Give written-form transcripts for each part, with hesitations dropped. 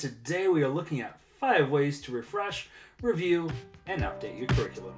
Today we are looking at 5 ways to refresh, review, and update your curriculum.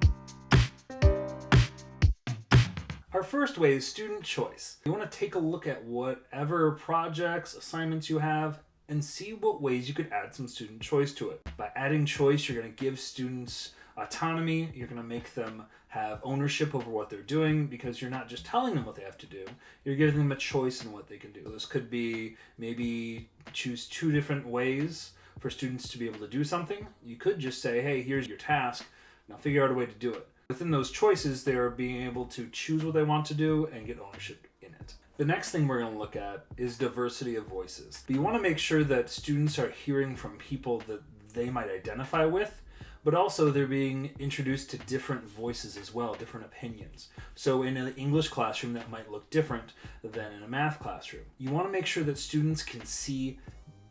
Our first way is student choice. You want to take a look at whatever projects, assignments you have, and see what ways you could add some student choice to it. By adding choice, you're going to give students autonomy. You're going to make them have ownership over what they're doing because you're not just telling them what they have to do. You're giving them a choice in what they can do. This could be maybe choose 2 different ways for students to be able to do something. You could just say, hey, here's your task. Now figure out a way to do it. Within those choices, they're being able to choose what they want to do and get ownership in it. The next thing we're going to look at is diversity of voices. But you want to make sure that students are hearing from people that they might identify with, but also they're being introduced to different voices as well, different opinions. So in an English classroom, that might look different than in a math classroom. You want to make sure that students can see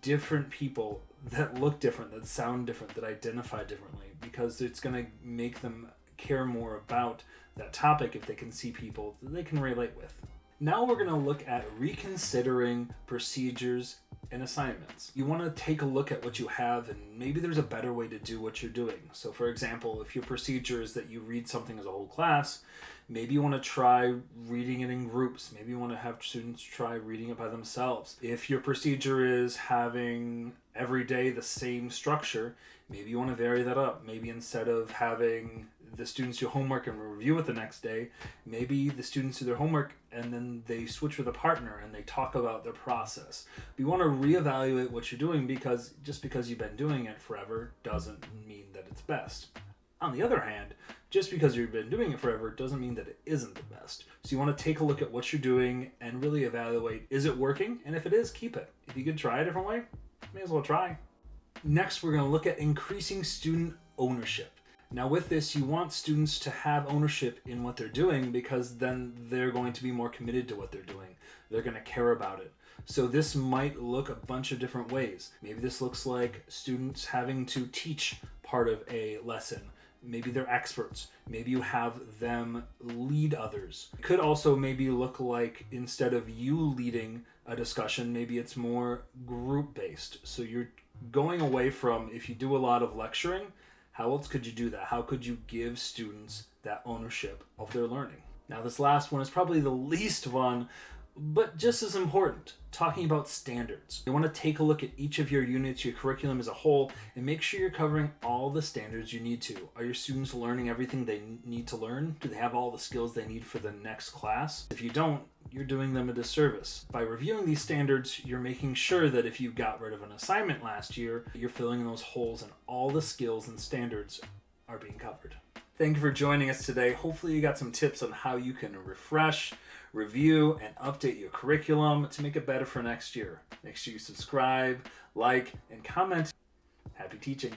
different people that look different, that sound different, that identify differently, because it's going to make them care more about that topic if they can see people that they can relate with. Now we're going to look at reconsidering procedures and assignments. You want to take a look at what you have and maybe there's a better way to do what you're doing. So for example, if your procedure is that you read something as a whole class, maybe you want to try reading it in groups. Maybe you want to have students try reading it by themselves. If your procedure is having every day the same structure, maybe you want to vary that up. Maybe instead of having the students do homework and review it the next day, maybe the students do their homework and then they switch with a partner and they talk about their process. But you want to reevaluate what you're doing because just because you've been doing it forever doesn't mean that it's best. On the other hand, just because you've been doing it forever doesn't mean that it isn't the best. So you want to take a look at what you're doing and really evaluate, is it working? And if it is, keep it. If you could try a different way, may as well try. Next, we're going to look at increasing student ownership. Now with this, you want students to have ownership in what they're doing because then they're going to be more committed to what they're doing. They're going to care about it. So this might look a bunch of different ways. Maybe this looks like students having to teach part of a lesson. Maybe they're experts. Maybe you have them lead others. It could also maybe look like instead of you leading a discussion, maybe it's more group-based. So you're going away from, if you do a lot of lecturing, how else could you do that? How could you give students that ownership of their learning? Now this last one is probably the least fun, but just as important, talking about standards. You want to take a look at each of your units, your curriculum as a whole, and make sure you're covering all the standards you need to. Are your students learning everything they need to learn? Do they have all the skills they need for the next class? If you don't, you're doing them a disservice. By reviewing these standards, you're making sure that if you got rid of an assignment last year, you're filling in those holes and all the skills and standards are being covered. Thank you for joining us today. Hopefully you got some tips on how you can refresh, review, and update your curriculum to make it better for next year. Make sure you subscribe, like, and comment. Happy teaching.